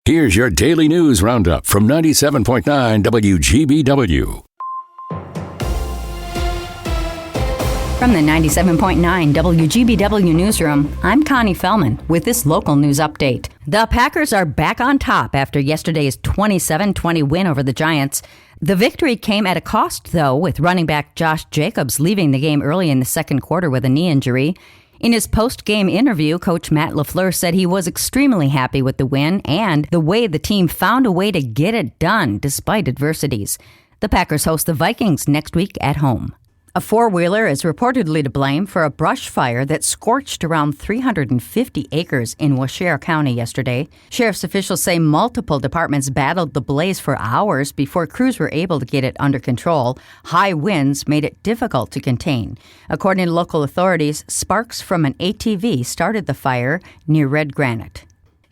Here's your daily news roundup from 97.9 WGBW. From the 97.9 WGBW newsroom, I'm Connie Fellman with this local news update. The Packers are back on top after yesterday's 27-20 win over the Giants. The victory came at a cost, though, with running back Josh Jacobs leaving the game early in the second quarter with a knee injury. In his post-game interview, Coach Matt LaFleur said he was extremely happy with the win and the way the team found a way to get it done despite adversities. The Packers host the Vikings next week at home. A four-wheeler is reportedly to blame for a brush fire that scorched around 350 acres in Washoe County yesterday. Sheriff's officials say multiple departments battled the blaze for hours before crews were able to get it under control. High winds made it difficult to contain. According to local authorities, sparks from an ATV started the fire near Red Granite.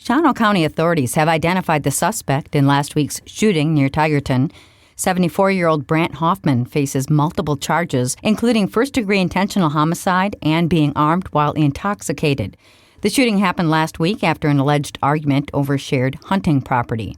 Shawano County authorities have identified the suspect in last week's shooting near Tigerton. 74-year-old Brant Hoffman faces multiple charges, including first-degree intentional homicide and being armed while intoxicated. The shooting happened last week after an alleged argument over shared hunting property.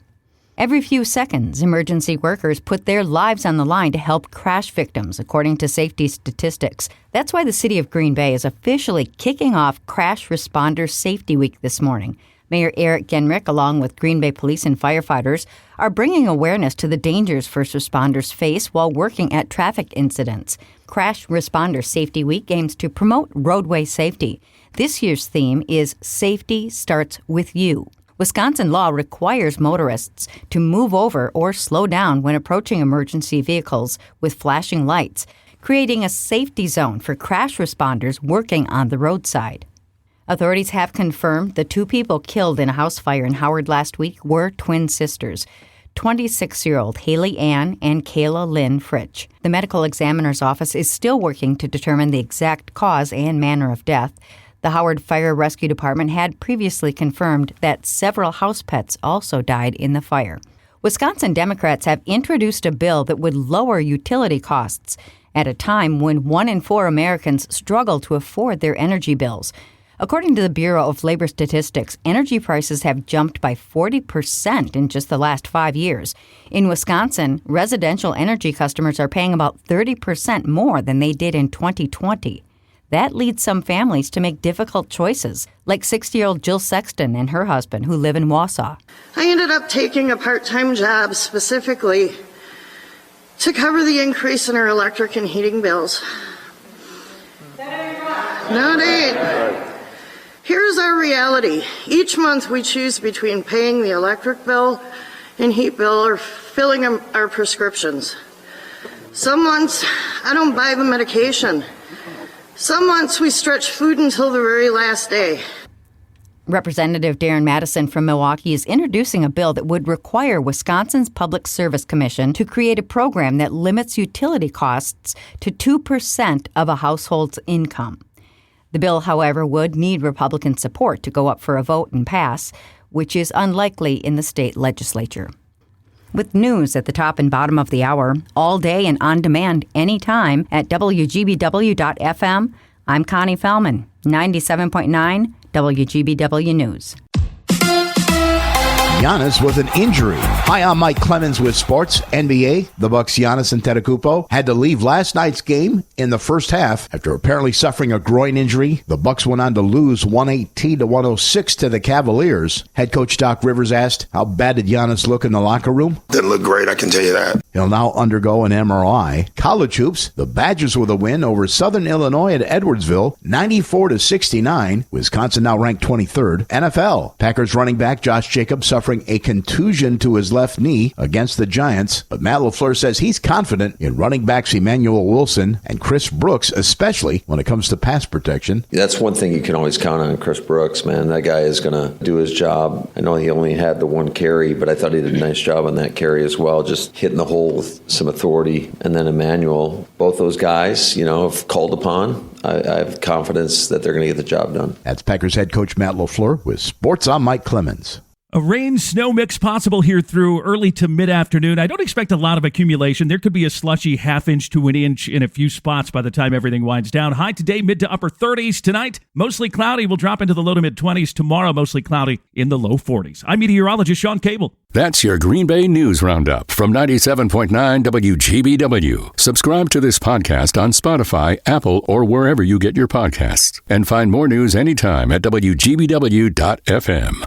Every few seconds, emergency workers put their lives on the line to help crash victims, according to safety statistics. That's why the city of Green Bay is officially kicking off Crash Responder Safety Week this morning. Mayor Eric Genrich, along with Green Bay police and firefighters, are bringing awareness to the dangers first responders face while working at traffic incidents. Crash Responder Safety Week aims to promote roadway safety. This year's theme is Safety Starts With You. Wisconsin law requires motorists to move over or slow down when approaching emergency vehicles with flashing lights, creating a safety zone for crash responders working on the roadside. Authorities have confirmed the two people killed in a house fire in Howard last week were twin sisters, 26-year-old Haley Ann and Kayla Lynn Fritch. The medical examiner's office is still working to determine the exact cause and manner of death. The Howard Fire Rescue Department had previously confirmed that several house pets also died in the fire. Wisconsin Democrats have introduced a bill that would lower utility costs at a time when 1 in 4 Americans struggle to afford their energy bills. According to the Bureau of Labor Statistics, energy prices have jumped by 40% in just the last 5 years. In Wisconsin, residential energy customers are paying about 30% more than they did in 2020. That leads some families to make difficult choices, like 60-year-old Jill Sexton and her husband, who live in Wausau. I ended up taking a part-time job specifically to cover the increase in our electric and heating bills. No, it ain't. Here's our reality. Each month we choose between paying the electric bill and heat bill or filling our prescriptions. Some months I don't buy the medication. Some months we stretch food until the very last day. Representative Darren Madison from Milwaukee is introducing a bill that would require Wisconsin's Public Service Commission to create a program that limits utility costs to 2% of a household's income. The bill, however, would need Republican support to go up for a vote and pass, which is unlikely in the state legislature. With news at the top and bottom of the hour, all day and on demand anytime at WGBW.FM, I'm Connie Fellman, 97.9 WGBW News. Giannis with an injury. Hi, I'm Mike Clemens with Sports. NBA, the Bucks' Giannis Antetokounmpo had to leave last night's game in the first half after apparently suffering a groin injury. The Bucks went on to lose 118-106 to the Cavaliers. Head coach Doc Rivers asked, how bad did Giannis look in the locker room? Didn't look great, I can tell you that. He'll now undergo an MRI. College hoops, the Badgers with a win over Southern Illinois at Edwardsville, 94-69. Wisconsin now ranked 23rd. NFL, Packers running back Josh Jacobs suffering a contusion to his left knee against the Giants, but Matt LaFleur says he's confident in running backs Emmanuel Wilson and Chris Brooks, especially when it comes to pass protection. That's one thing you can always count on, Chris Brooks, man. That guy is going to do his job. I know he only had the one carry, but I thought he did a nice job on that carry as well, just hitting the hole with some authority. And then Emmanuel, both those guys, if called upon, I have confidence that they're going to get the job done. That's Packers head coach Matt LaFleur with Sports. I'm Mike Clemens. A rain-snow mix possible here through early to mid-afternoon. I don't expect a lot of accumulation. There could be a slushy half-inch to an inch in a few spots by the time everything winds down. High today, mid to upper 30s. Tonight, mostly cloudy. Will drop into the low to mid-20s. Tomorrow, mostly cloudy in the low 40s. I'm meteorologist Sean Cable. That's your Green Bay News Roundup from 97.9 WGBW. Subscribe to this podcast on Spotify, Apple, or wherever you get your podcasts. And find more news anytime at WGBW.FM.